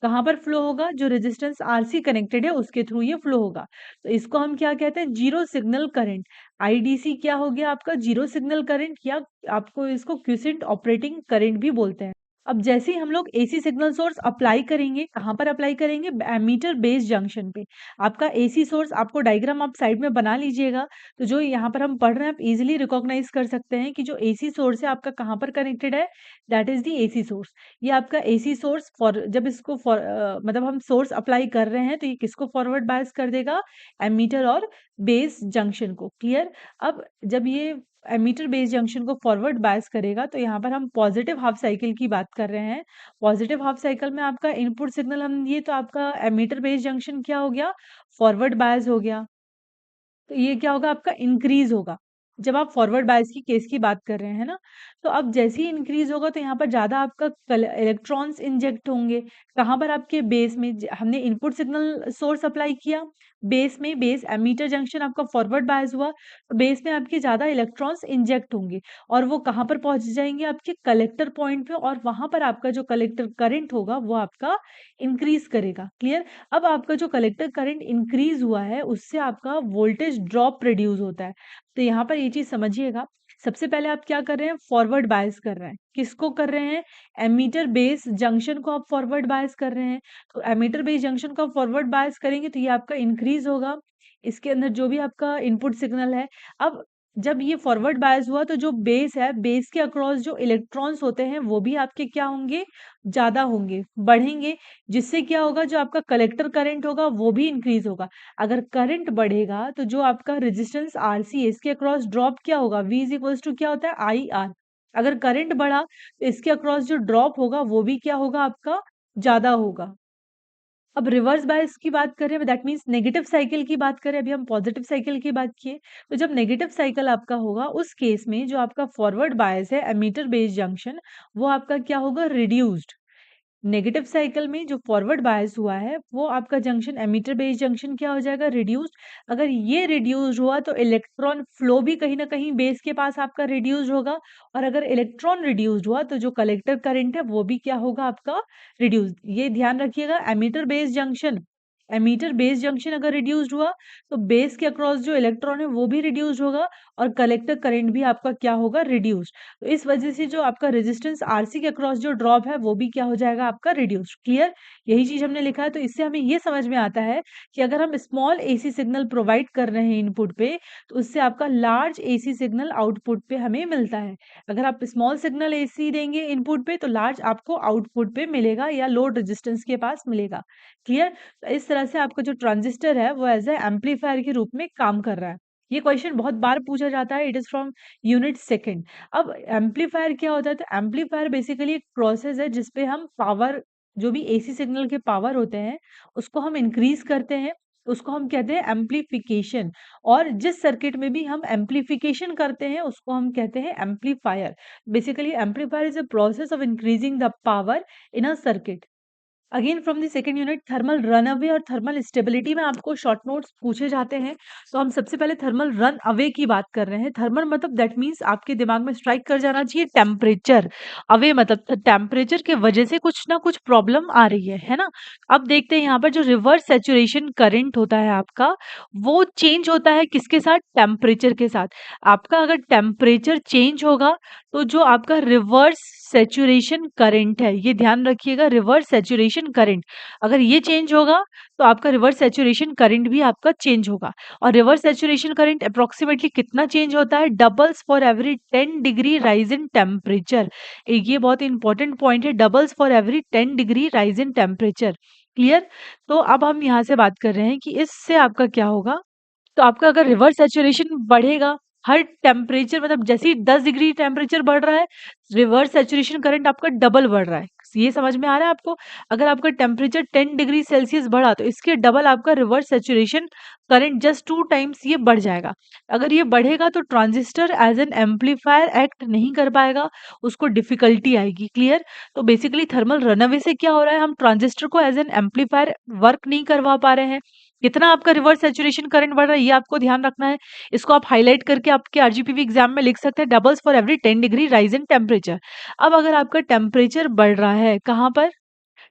कहाँ पर फ्लो होगा? जो रेजिस्टेंस आरसी कनेक्टेड है उसके थ्रू ये फ्लो होगा। तो इसको हम क्या कहते हैं? Zero signal current. आईडीसी क्या हो गया? आपका जीरो सिग्नल करंट, या आपको इसको क्विसेंट ऑपरेटिंग करंट भी बोलते हैं। अब जैसे ही हम लोग एसी सिग्नल सोर्स अप्लाई करेंगे, कहाँ पर अप्लाई करेंगे? एमीटर बेस जंक्शन पे। आपका एसी सोर्स, आपको डायग्राम आप साइड में बना लीजिएगा, तो जो यहाँ पर हम पढ़ रहे हैं आप इजीली रिकॉग्नाइज कर सकते हैं कि जो एसी सोर्स है आपका कहाँ पर कनेक्टेड है? That is the AC source. ये आपका एसी सोर्स फॉर, जब इसको फॉर मतलब हम सोर्स अप्लाई कर रहे हैं तो ये किसको फॉरवर्ड बायस कर देगा? एमीटर और बेस जंक्शन को। क्लियर। अब जब ये एमीटर बेस जंक्शन को फॉरवर्ड बायस करेगा, तो यहाँ पर हम पॉजिटिव हाफ साइकिल की बात कर रहे हैं। पॉजिटिव हाफ साइकिल में आपका इनपुट सिग्नल हम ये तो आपका एमीटर बेस जंक्शन क्या हो गया, फॉरवर्ड बायस हो गया। तो ये क्या होगा, आपका इंक्रीज होगा। जब आप फॉरवर्ड बायस की केस की बात कर रहे हैं ना, तो अब जैसे ही इंक्रीज होगा तो यहाँ पर ज्यादा आपका इलेक्ट्रॉन्स इंजेक्ट होंगे। कहाँ पर, आपके बेस में। हमने इनपुट सिग्नल सोर्स अप्लाई किया बेस में, बेस एमीटर जंक्शन आपका फॉरवर्ड बायस हुआ, तो बेस में आपके ज्यादा इलेक्ट्रॉन्स इंजेक्ट होंगे और वो कहाँ पर पहुंच जाएंगे, आपके कलेक्टर पॉइंट पे, और वहां पर आपका जो कलेक्टर करंट होगा वो आपका इंक्रीज करेगा। क्लियर। अब आपका जो कलेक्टर करंट इंक्रीज हुआ है उससे आपका वोल्टेज ड्रॉप प्रोड्यूस होता है। तो यहाँ पर ये चीज समझिएगा। सबसे पहले आप क्या कर रहे हैं, फॉरवर्ड बायस कर रहे हैं। किसको कर रहे हैं, एमीटर बेस जंक्शन को आप फॉरवर्ड बायस कर रहे हैं। तो एमीटर बेस जंक्शन को आप फॉरवर्ड बायस करेंगे तो ये आपका इंक्रीज होगा, इसके अंदर जो भी आपका इनपुट सिग्नल है। अब जब ये फॉरवर्ड बायस हुआ तो जो बेस है, बेस के अक्रॉस जो इलेक्ट्रॉन्स होते हैं वो भी आपके क्या होंगे, ज्यादा होंगे, बढ़ेंगे। जिससे क्या होगा, जो आपका कलेक्टर करंट होगा वो भी इंक्रीज होगा। अगर करंट बढ़ेगा तो जो आपका रेजिस्टेंस आरसी है इसके अक्रॉस ड्रॉप क्या होगा, V इज इक्वल्स टू क्या होता है, आई आर। अगर करंट बढ़ा तो इसके अक्रॉस जो ड्रॉप होगा वो भी क्या होगा, आपका ज्यादा होगा। अब रिवर्स बायस की बात करें, दैट मीन्स नेगेटिव साइकिल की बात करें, अभी हम पॉजिटिव साइकिल की बात किए। तो जब नेगेटिव साइकिल आपका होगा उस केस में जो आपका फॉरवर्ड बायस है एमीटर बेस जंक्शन, वो आपका क्या होगा, रिड्यूस्ड। नेगेटिव साइकिल में जो फॉरवर्ड बायस हुआ है वो आपका जंक्शन एमीटर बेस जंक्शन क्या हो जाएगा, रिड्यूस्ड। अगर ये रिड्यूस्ड हुआ तो इलेक्ट्रॉन फ्लो भी कहीं ना कहीं बेस के पास आपका रिड्यूस्ड होगा। और अगर इलेक्ट्रॉन रिड्यूस्ड हुआ तो जो कलेक्टर करंट है वो भी क्या होगा, आपका रिड्यूस्ड। ये ध्यान रखिएगा, एमीटर बेस जंक्शन अगर रिड्यूस्ड हुआ तो बेस के अक्रॉस जो इलेक्ट्रॉन है वो भी रिड्यूस्ड होगा और कलेक्टर करंट भी आपका क्या होगा, रिड्यूस्ड। तो इस वजह से जो आपका रेजिस्टेंस आरसी के अक्रॉस जो ड्रॉप है वो भी क्या हो जाएगा, आपका रिड्यूस्ड। क्लियर। यही चीज हमने लिखा है। तो इससे हमें ये समझ में आता है कि अगर हम स्मॉल एसी सिग्नल प्रोवाइड कर रहे हैं इनपुट पे, तो उससे आपका लार्ज एसी सिग्नल आउटपुट पे हमें मिलता है। अगर आप स्मॉल सिग्नल एसी देंगे इनपुट पे तो लार्ज आपको आउटपुट पे मिलेगा या लोड रेजिस्टेंस के पास मिलेगा। क्लियर। तो इस तरह से आपका जो ट्रांजिस्टर है वो एज ए एम्पलीफायर के रूप में काम कर रहा है। ये क्वेश्चन बहुत बार पूछा जाता है, it is from unit second. अब एम्पलीफायर क्या होता है, तो एम्पलीफायर बेसिकली एक प्रोसेस है जिसपे हम पावर, जो भी एसी सिग्नल के पावर होते हैं उसको हम इंक्रीज करते हैं, उसको हम कहते हैं एम्पलीफिकेशन। और जिस सर्किट में भी हम एम्पलीफिकेशन करते हैं उसको हम कहते हैं amplifier. Basically amplifier is a process of increasing the power in a circuit. Again from the second unit, thermal run away और थर्मल स्टेबिलिटी में आपको शॉर्ट नोट्स पूछे जाते हैं। तो हम सबसे पहले थर्मल रन अवे की बात कर रहे हैं। थर्मल मतलब दैट मीन्स आपके दिमाग में स्ट्राइक कर जाना चाहिए टेम्परेचर। अवे मतलब टेम्परेचर के वजह से कुछ ना कुछ प्रॉब्लम आ रही है ना। अब देखते हैं यहाँ पर जो रिवर्स सेचुरेशन करंट होता है आपका, वो चेंज होता है किसके साथ, टेम्परेचर के साथ। आपका अगर टेम्परेचर चेंज होगा तो जो आपका रिवर्स सैचुरेशन करंट है, ये ध्यान रखिएगा, रिवर्स सैचुरेशन करंट अगर ये चेंज होगा तो आपका रिवर्स सैचुरेशन करंट भी आपका चेंज होगा। और रिवर्स सैचुरेशन करंट अप्रोक्सीमेटली कितना चेंज होता है, doubles for every 10 degree rise in temperature. ये बहुत इंपॉर्टेंट पॉइंट है, doubles for every 10 degree rise in temperature. Clear. तो अब हम यहाँ से बात कर रहे हैं कि इससे आपका क्या होगा। तो आपका अगर रिवर्स सैचुरेशन बढ़ेगा, हर टेम्परेचर मतलब जैसे ही 10 डिग्री टेम्परेचर बढ़ रहा है, रिवर्स सैचुरेशन करंट आपका डबल बढ़ रहा है। ये समझ में आ रहा है आपको। अगर आपका टेम्परेचर 10 डिग्री सेल्सियस बढ़ा तो इसके डबल आपका reverse saturation current just 2 times ये बढ़ जाएगा। अगर ये बढ़ेगा तो transistor as an amplifier act नहीं कर पाएगा, उसको डिफिकल्टी आएगी। क्लियर। तो बेसिकली थर्मल रनअवे से क्या हो रहा है, हम ट्रांजिस्टर को एज एन एम्पलीफायर वर्क नहीं करवा पा रहे हैं। कितना आपका रिवर्स सैचुरेशन करंट बढ़ रहा है ये आपको ध्यान रखना है। इसको आप हाईलाइट करके आपके आरजीपीवी एग्जाम में लिख सकते हैं, doubles for every 10 degree rise in temperature. अब अगर आपका टेम्परेचर बढ़ रहा है, कहाँ पर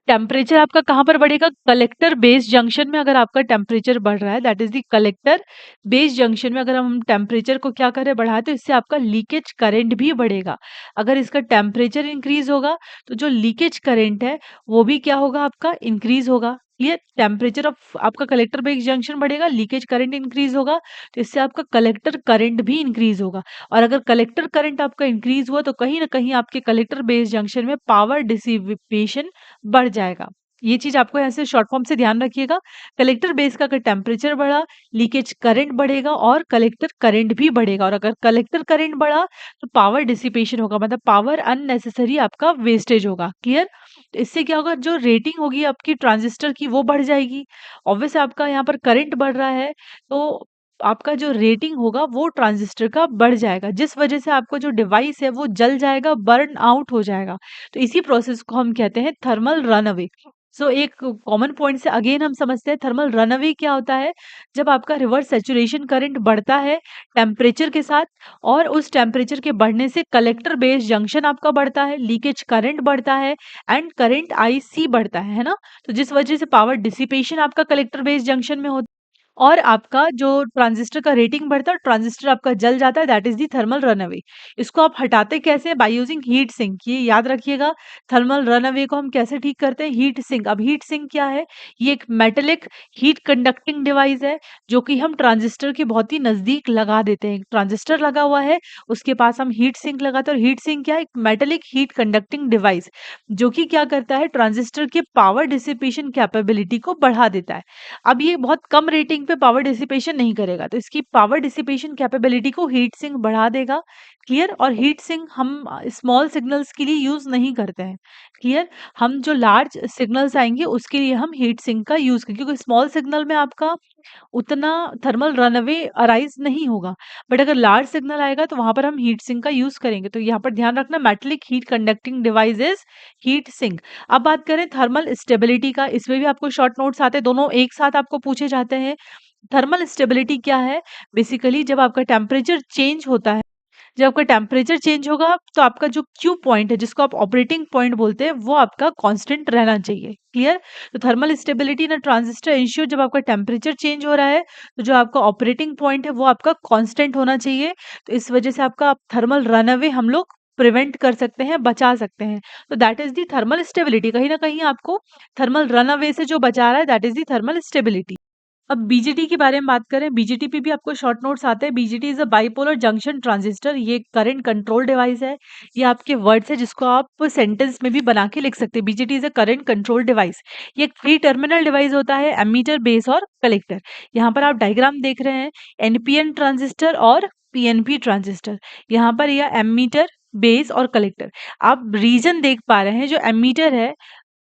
टेम्परेचर आपका कहाँ पर बढ़ेगा, कलेक्टर बेस जंक्शन में। अगर आपका टेम्परेचर बढ़ रहा है, that is the collector base junction में, अगर हम टेम्परेचर को क्या करें, बढ़ाए, तो इससे आपका लीकेज करंट भी बढ़ेगा। अगर इसका टेम्परेचर इंक्रीज होगा तो जो लीकेज करंट है वो भी क्या होगा, आपका इंक्रीज होगा। क्लियर। टेम्परेचर ऑफ आपका कलेक्टर बेस जंक्शन बढ़ेगा, लीकेज करंट इंक्रीज होगा, तो इससे आपका कलेक्टर करंट भी इंक्रीज होगा। और अगर कलेक्टर करंट आपका इंक्रीज हुआ तो कहीं ना कहीं आपके कलेक्टर बेस जंक्शन में पावर डिसिपेशन बढ़ जाएगा। ये चीज़ आपको यहाँ से शॉर्ट फॉर्म से ध्यान रखिएगा। कलेक्टर बेस का अगर टेम्परेचर बढ़ा, लीकेज करंट बढ़ेगा और कलेक्टर करंट भी बढ़ेगा, और अगर कलेक्टर करंट बढ़ा तो पावर डिसिपेशन होगा, मतलब पावर अननेसेसरी आपका वेस्टेज होगा। क्लियर? तो इससे क्या होगा, जो रेटिंग होगी आपकी ट्रांजिस्टर की वो बढ़ जाएगी। ऑब्वियस आपका यहाँ पर करंट बढ़ रहा है, तो आपका जो रेटिंग होगा वो ट्रांजिस्टर का बढ़ जाएगा, जिस वजह से आपका जो डिवाइस है वो जल जाएगा, बर्न आउट हो जाएगा। तो इसी प्रोसेस को हम कहते हैं थर्मल रनअवे। सो एक कॉमन पॉइंट से अगेन हम समझते हैं थर्मल रनअवे क्या होता है। जब आपका रिवर्स सैचुरेशन करंट बढ़ता है टेम्परेचर के साथ, और उस टेम्परेचर के बढ़ने से कलेक्टर बेस जंक्शन आपका बढ़ता है, लीकेज करंट बढ़ता है एंड करंट आईसी बढ़ता है ना। तो जिस वजह से पावर डिसिपेशन आपका कलेक्टर बेस जंक्शन में होता है और आपका जो ट्रांजिस्टर का रेटिंग बढ़ता है, ट्रांजिस्टर आपका जल जाता है, that is the thermal runaway. इसको आप हटाते कैसे? By using heat sink. ये याद रखिएगा, थर्मल रनअवे को हम कैसे ठीक करते हैं? Heat sink. अब हीट सिंक क्या है? ये एक मेटेलिक हीट कंडक्टिंग डिवाइस है, जो कि हम ट्रांजिस्टर के बहुत ही नजदीक लगा देते हैं। ट्रांजिस्टर लगा हुआ है, उसके पास हम हीट सिंक लगाते हैं, और हीट सिंक क्या है? एक मेटेलिक हीट कंडक्टिंग डिवाइस, जो कि क्या करता है, ट्रांजिस्टर के पावर डिसिपेशन कैपेबिलिटी को बढ़ा देता है। अब ये बहुत कम रेटिंग पे पावर डिसिपेशन नहीं करेगा, तो इसकी पावर डिसिपेशन कैपेबिलिटी को हीट सिंक बढ़ा देगा। क्लियर? और हीट सिंक हम स्मॉल सिग्नल्स के लिए यूज नहीं करते हैं। क्लियर? हम जो लार्ज सिग्नल्स आएंगे उसके लिए हम हीट सिंक का यूज करेंगे, क्योंकि स्मॉल सिग्नल में आपका उतना थर्मल रनअवे अराइज नहीं होगा, बट अगर लार्ज सिग्नल आएगा तो वहां पर हम हीट सिंक का यूज करेंगे। तो यहाँ पर ध्यान रखना, metallic heat conducting device is heat sink. अब बात करें थर्मल स्टेबिलिटी का, इसमें भी आपको शॉर्ट नोट्स आते हैं, दोनों एक साथ आपको पूछे जाते हैं। थर्मल स्टेबिलिटी क्या है? बेसिकली जब आपका टेम्परेचर चेंज होता है, जब आपका टेम्परेचर चेंज होगा तो आपका जो क्यू पॉइंट है, जिसको आप ऑपरेटिंग पॉइंट बोलते हैं, वो आपका कांस्टेंट रहना चाहिए। क्लियर? तो thermal stability in transistor ensure, जब आपका टेम्परेचर चेंज हो रहा है तो जो आपका ऑपरेटिंग पॉइंट है वो आपका कांस्टेंट होना चाहिए। तो इस वजह से आपका थर्मल रनअवे हम लोग प्रिवेंट कर सकते हैं, बचा सकते हैं। तो that is the thermal stability. कहीं ना कहीं आपको थर्मल रनअवे से जो बचा रहा है, that is the thermal stability. अब बीजेटी के बारे में बात करें, बीजेटी पे भी आपको शॉर्ट नोट्स आते हैं। BJT is a bipolar junction transistor. ये करंट कंट्रोल डिवाइस है। ये आपके वर्ड्स है जिसको आप सेंटेंस में भी बना के लिख सकते हैं। BJT is a current control device. ये एक थ्री टर्मिनल डिवाइस होता है, एमीटर, बेस और कलेक्टर। यहाँ पर आप डायग्राम देख रहे हैं, एनपीएन ट्रांजिस्टर और पीएनपी ट्रांजिस्टर। यहाँ पर यह एमीटर, बेस और कलेक्टर। आप रीजन देख पा रहे हैं, जो एमीटर है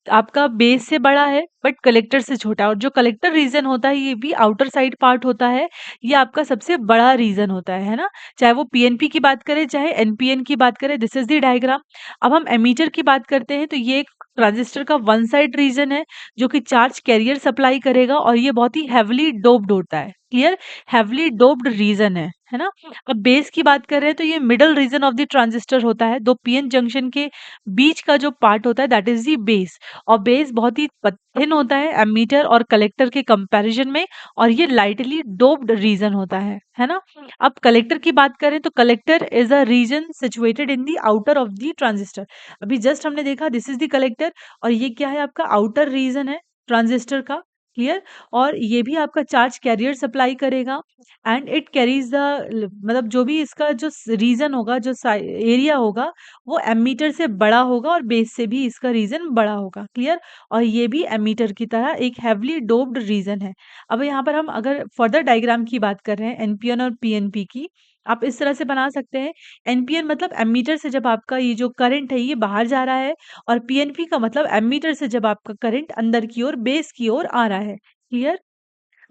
आपका बेस से बड़ा है बट कलेक्टर से छोटा है, और जो कलेक्टर रीजन होता है ये भी आउटर साइड पार्ट होता है, ये आपका सबसे बड़ा रीजन होता है ना। चाहे वो पीएनपी की बात करें चाहे एनपीएन की बात करें, दिस इज द डायग्राम। अब हम एमीटर की बात करते हैं, तो ये एक ट्रांजिस्टर का वन साइड रीजन है, जो कि चार्ज कैरियर सप्लाई करेगा, और ये बहुत ही हेवली डोप्ड होता है। क्लियर? हेवली डोप्ड रीजन है ना। अब बेस की बात कर रहे हैं, तो ये middle region of the transistor होता है, दो पीएन जंक्शन के बीच का जो पार्ट होता है, दैट इज दी बेस। और बेस बहुत ही थिन होता है एमीटर और कलेक्टर के कंपैरिजन में, और ये लाइटली डोप्ड रीजन होता है ना। अब कलेक्टर की बात करें, तो collector is a region situated in the outer of the transistor. अभी जस्ट हमने देखा, दिस इज द कलेक्टर, और ये क्या है? आपका आउटर रीजन है ट्रांजिस्टर का। क्लियर? और ये भी आपका चार्ज कैरियर सप्लाई करेगा, एंड इट कैरीज द, मतलब जो भी इसका जो रीजन होगा, जो एरिया होगा, वो एमीटर से बड़ा होगा, और बेस से भी इसका रीजन बड़ा होगा। क्लियर? और ये भी एमीटर की तरह एक हेवली डोप्ड रीजन है। अब यहाँ पर हम अगर फर्दर डायग्राम की बात कर रहे हैं, एनपीएन और पीएनपी की, आप इस तरह से बना सकते हैं। एनपीएन मतलब एमीटर से जब आपका ये जो करंट है ये बाहर जा रहा है, और पीएनपी का मतलब एमीटर से जब आपका करंट अंदर की ओर, बेस की ओर आ रहा है। क्लियर?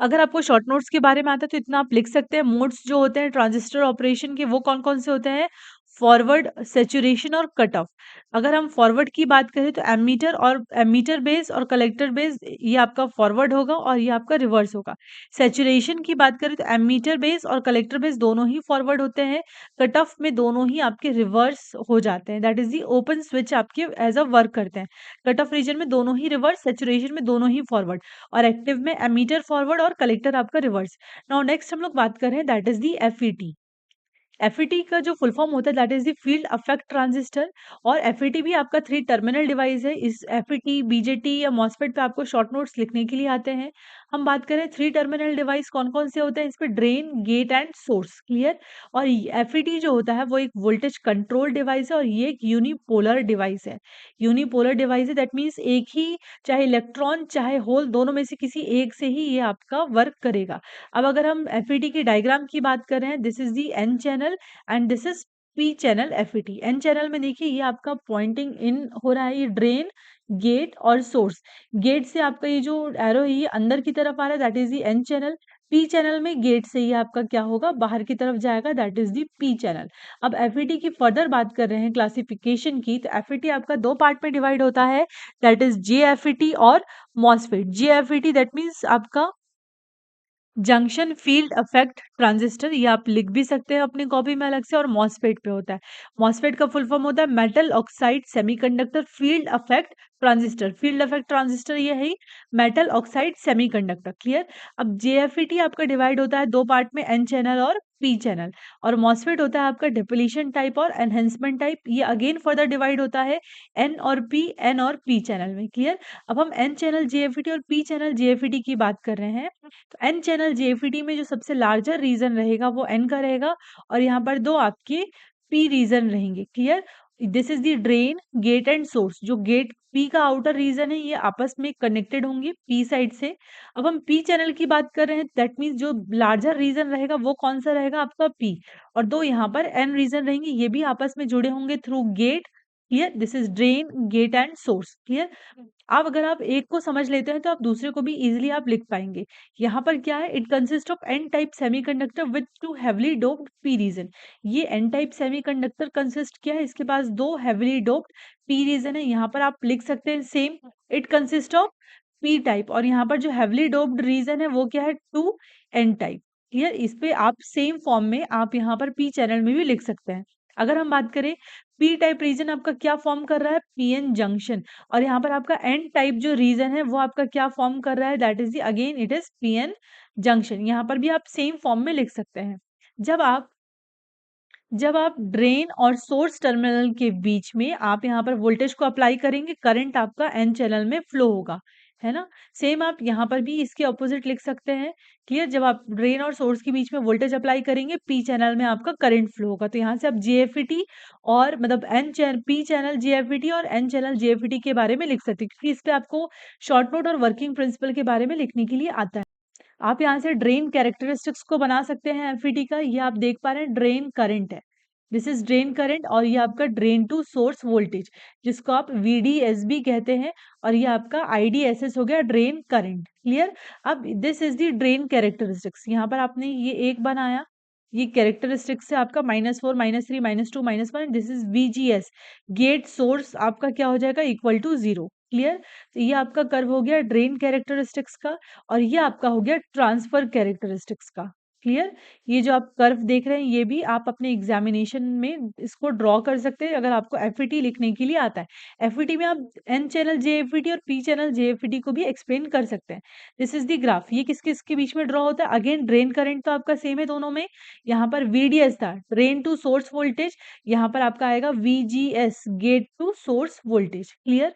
अगर आपको शॉर्ट नोट्स के बारे में आता है तो इतना आप लिख सकते हैं। मोड्स जो होते हैं ट्रांजिस्टर ऑपरेशन के, वो कौन कौन से होते हैं? फॉरवर्ड, सैचुरेशन और कट ऑफ। अगर हम फॉरवर्ड की बात करें तो एमीटर, और एमीटर बेस और कलेक्टर बेस, ये आपका फॉरवर्ड होगा और ये आपका रिवर्स होगा। सैचुरेशन की बात करें तो एमीटर बेस और कलेक्टर बेस दोनों ही फॉरवर्ड होते हैं, कट ऑफ में दोनों ही आपके रिवर्स हो जाते हैं। That is the open switch आपके एज अ वर्क करते हैं। कट ऑफ रीजन में दोनों ही रिवर्स, सैचुरेशन में दोनों ही फॉरवर्ड, और एक्टिव में एमीटर फॉरवर्ड और कलेक्टर आपका रिवर्स। नाउ नेक्स्ट हम लोग बात कर रहे हैं, that is the FET. FET का जो फुल फॉर्म होता है, that is the field effect transistor. और एफईटी भी आपका थ्री टर्मिनल डिवाइस है। इस एफईटी, बीजेटी या मॉसफेट पे आपको शॉर्ट नोट्स लिखने के लिए आते हैं। हम बात करें 3 टर्मिनल डिवाइस कौन-कौन से होते हैं, इसमें drain, gate and source, clear? और एफईटी जो होता है वो एक वोल्टेज कंट्रोल डिवाइस है और ये एक यूनिपोलर डिवाइस है। यूनिपोलर डिवाइस है दैट मीन्स एक ही, चाहे इलेक्ट्रॉन चाहे होल, दोनों में से किसी एक से ही ये आपका वर्क करेगा। अब अगर हम एफईटी की डायग्राम की बात कर रहे हैं, this is the N channel and this is P channel FET. N channel में देखिए ये आपका पॉइंटिंग इन हो रहा है, ये ड्रेन, गेट और सोर्स। गेट से आपका ये जो एरो है ये अंदर की तरफ आ रहा है, that is the N channel. P channel में गेट से ये आपका क्या होगा, बाहर की तरफ जाएगा, that is the P channel. अब एफईटी की फर्दर बात कर रहे हैं क्लासिफिकेशन की, तो एफईटी आपका दो पार्ट में डिवाइड होता है, दैट इज जेएफईटी और मॉसफेट। जेएफईटी दैट मीन्स आपका जंक्शन फील्ड इफेक्ट ट्रांजिस्टर, ये आप लिख भी सकते हैं अपनी कॉपी में अलग से। और मॉसफेट पे होता है, मॉसफेट का फुल फॉर्म होता है metal oxide semiconductor field effect transistor. Field effect transistor ये है मेटल ऑक्साइड सेमीकंडक्टर, क्लियर? अब जेएफईटी आपका डिवाइड होता है दो पार्ट में, एन चैनल और पी चैनल। और मॉसफेट होता है आपका डिप्लीशन टाइप और एनहेंसमेंट टाइप, ये अगेन फर्दर डिवाइड होता है एन और पी, एन और पी चैनल में, क्लियर? अब हम एन चैनल जेएफईटी और पी चैनल जेएफईटी की बात कर रहे हैं। तो एन चैनल जेएफईटी में जो सबसे लार्जर रीजन रहेगा वो एन का रहेगा, और यहाँ पर दो आपके पी रीजन रहेंगे, clear? This is the drain, gate and source. जो गेट पी का आउटर रीजन है ये आपस में कनेक्टेड होंगे पी साइड से। अब हम पी चैनल की बात कर रहे हैं, दैट मीन्स जो लार्जर रीजन रहेगा वो कौन सा रहेगा, आपका पी। और दो यहाँ पर एन रीजन रहेंगे, ये भी आपस में जुड़े होंगे through gate, clear? This is drain, gate and source, clear? अब अगर आप एक को समझ लेते हैं तो आप दूसरे को भी इजीली आप लिख पाएंगे। यहाँ पर क्या है, it consist of N type semiconductor with two heavily doped P region. ये एन टाइप सेमीकंडक्टर कंसिस्ट क्या है, इसके पास दो हेवली डोप्ड पी रीजन है। यहाँ पर आप लिख सकते हैं same, it consist of P type, और यहाँ पर जो हेवली डोप्ड रीजन है वो क्या है, टू एन टाइप, क्लियर? इस पे आप सेम फॉर्म में आप यहाँ पर पी चैनल में भी लिख सकते हैं। अगर हम बात करें पी टाइप रीजन आपका क्या फॉर्म कर रहा है, पीएन जंक्शन। और यहाँ पर आपका एन टाइप जो रीजन है वो आपका क्या फॉर्म कर रहा है, that is again it is PN junction. यहाँ पर भी आप सेम फॉर्म में लिख सकते हैं। जब आप जब आप ड्रेन और सोर्स टर्मिनल के बीच में आप यहाँ पर वोल्टेज को अप्लाई करेंगे, करंट आपका एन चैनल में फ्लो होगा, है ना? सेम आप यहाँ पर भी इसके ऑपोजिट लिख सकते हैं, क्लियर? जब आप ड्रेन और सोर्स के बीच में वोल्टेज अप्लाई करेंगे, पी चैनल में आपका करंट फ्लो होगा। तो यहाँ से आप जेएफईटी और मतलब पी चैनल जेएफईटी और एन चैनल जेएफईटी के बारे में लिख सकते हैं, क्योंकि इस पे आपको शॉर्ट नोट और वर्किंग प्रिंसिपल के बारे में लिखने के लिए आता है। आप यहाँ से ड्रेन कैरेक्टरिस्टिक्स को बना सकते हैं एफईटी का, ये आप देख पा रहे हैं ड्रेन करंट है, दिस इज ड्रेन करंट। और ये आपका ड्रेन टू सोर्स वोल्टेज, जिसको आप वीडीएस भी कहते हैं, और ये आपका आईडीएसएस हो गया ड्रेन करंट, क्लियर? अब this is the drain characteristics, यहाँ पर आपने ये एक बनाया, ये कैरेक्टरिस्टिक्स से आपका -4 -3 -2 -1, this is VGS. Gate source आपका क्या हो जाएगा, इक्वल टू 0, क्लियर? तो ये आपका कर्व हो गया ड्रेन कैरेक्टरिस्टिक्स का, और ये आपका हो गया ट्रांसफर कैरेक्टरिस्टिक्स का, क्लियर? ये जो आप कर्व देख रहे हैं ये भी आप अपने एग्जामिनेशन में इसको ड्रॉ कर सकते हैं अगर आपको एफईटी लिखने के लिए आता है। एफईटी में आप एन चैनल जेएफईटी और पी चैनल जेएफईटी को भी एक्सप्लेन कर सकते हैं। दिस इज द ग्राफ, ये किस किस के बीच में ड्रॉ होता है, अगेन ड्रेन करंट तो आपका सेम है दोनों में। यहाँ पर वीडीएस था ड्रेन टू सोर्स वोल्टेज, यहाँ पर आपका आएगा VGS gate to source voltage, clear?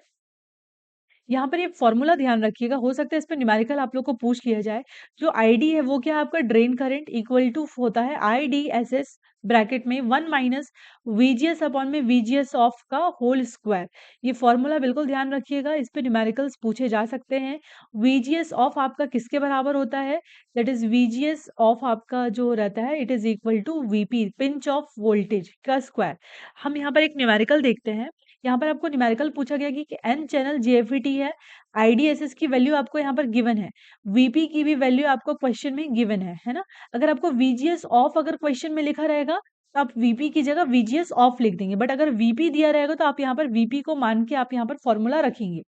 यहाँ पर ये फॉर्मूला ध्यान रखिएगा, हो सकता है इस पे न्यूमेरिकल आप लोग को पूछ लिया जाए। जो आईडी है वो क्या है आपका, ड्रेन करंट इक्वल टू होता है आईडीएसएस ब्रैकेट में 1 माइनस वीजीएस अपॉन में वीजीएस ऑफ का होल स्क्वायर। ये फॉर्मूला बिल्कुल ध्यान रखिएगा, इस पे न्यूमेरिकल्स पूछे जा सकते हैं। वीजीएस ऑफ आपका किसके बराबर होता है, दैट इज वीजीएस ऑफ आपका जो रहता है it is equal to VP pinch off voltage का स्क्वायर। हम यहाँ पर एक न्यूमेरिकल देखते हैं। यहाँ पर आपको न्यूमेरिकल पूछा गया कि एन चैनल जेएफईटी है, आईडीएसएस की वैल्यू आपको यहाँ पर गिवन है, वीपी की भी वैल्यू आपको क्वेश्चन में गिवन है ना? अगर आपको वीजीएस ऑफ अगर क्वेश्चन में लिखा रहेगा तो आप वीपी की जगह वीजीएस ऑफ लिख देंगे, बट अगर वीपी दिया रहेगा तो आप यहाँ पर वीपी को मान के आप यहाँ पर फॉर्मूला रखेंगे।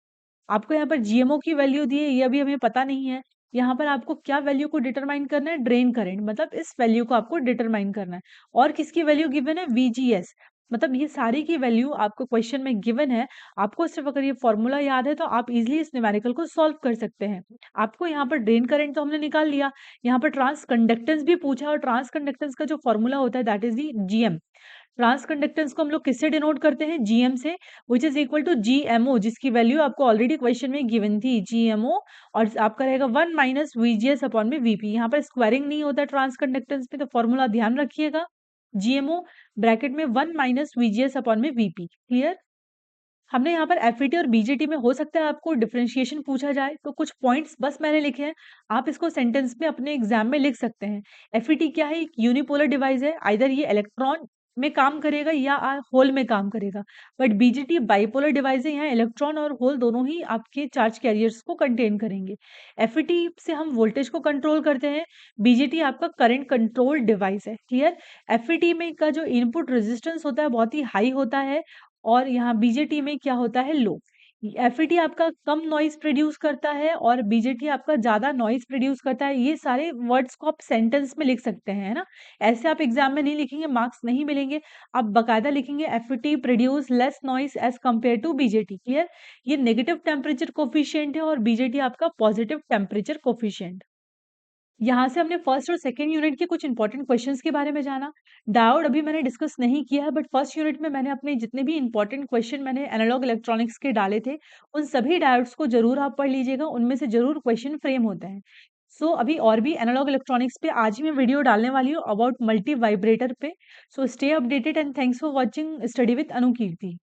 आपको यहाँ पर जीएमओ की वैल्यू दी है, ये अभी हमें पता नहीं है। यहाँ पर आपको क्या वैल्यू को डिटरमाइन करना है, ड्रेन करंट, मतलब इस वैल्यू को आपको डिटरमाइन करना है। और किसकी वैल्यू गिवन है, वीजीएस, मतलब ये सारी की वैल्यू आपको क्वेश्चन में गिवन है। आपको सिर्फ अगर ये फॉर्मूला याद है तो आप इजीली इस न्यूमेरिकल को सॉल्व कर सकते हैं। आपको यहाँ पर ड्रेन करंट तो हमने निकाल लिया, यहाँ पर ट्रांस कंडक्टेंस भी पूछा, और ट्रांस कंडक्टेंस का जो फॉर्मूला होता है that is the GM. Transconductance को हम लोग किससे डिनोट करते हैं? जीएम से, which is equal to GMO, जिसकी वैल्यू आपको ऑलरेडी क्वेश्चन में गिवन थी, जीएमओ, और आपका रहेगा 1 माइनस वीजीएस अपॉन में वीपी। यहाँ पर स्क्वायरिंग नहीं होता ट्रांस कंडक्टेंस में, तो फॉर्मूला ध्यान रखिएगा, जीएमओ ब्रैकेट में 1 माइनस वीजीएस अपॉन में वीपी। क्लियर? हमने यहाँ पर एफईटी और बीजेटी में हो सकता है आपको डिफरेंशिएशन पूछा जाए, तो कुछ पॉइंट्स बस मैंने लिखे हैं, आप इसको सेंटेंस में अपने एग्जाम में लिख सकते हैं। एफईटी क्या है? एक यूनिपोलर डिवाइस है, आइदर ये इलेक्ट्रॉन में काम करेगा या होल में काम करेगा। बट बीजेटी बाइपोलर डिवाइस है, यहाँ इलेक्ट्रॉन और होल दोनों ही आपके चार्ज कैरियर्स को कंटेन करेंगे। एफईटी से हम वोल्टेज को कंट्रोल करते हैं, बीजेटी आपका करंट कंट्रोल डिवाइस है। क्लियर? एफईटी में का जो इनपुट रेजिस्टेंस होता है बहुत ही हाई होता है, और यहाँ बीजेटी में क्या होता है? लो। एफईटी आपका कम नॉइज प्रोड्यूस करता है और बीजेटी आपका ज्यादा नॉइज प्रोड्यूस करता है। ये सारे वर्ड्स को आप सेंटेंस में लिख सकते हैं, है ना? ऐसे आप एग्जाम में नहीं लिखेंगे, मार्क्स नहीं मिलेंगे। आप बकायदा लिखेंगे FET produce less noise as compare to BJT. Clear? ये नेगेटिव टेम्परेचर कोफिशिएंट है और बीजेटी आपका पॉजिटिव टेम्परेचर कोफिशिएंट। यहाँ से हमने फर्स्ट और सेकंड यूनिट के कुछ इंपॉर्टेंट क्वेश्चंस के बारे में जाना। डायोड अभी मैंने डिस्कस नहीं किया है, बट फर्स्ट यूनिट में मैंने अपने जितने भी इंपॉर्टेंट क्वेश्चन मैंने एनालॉग इलेक्ट्रॉनिक्स के डाले थे, उन सभी डायोड्स को जरूर आप पढ़ लीजिएगा, उनमें से जरूर क्वेश्चन फ्रेम होते हैं। सो अभी और भी एनालॉग इलेक्ट्रॉनिक्स पे आज ही मैं वीडियो डालने वाली हूँ अबाउट मल्टी वाइब्रेटर पे। So stay updated and thanks for watching study with Anu Kirti.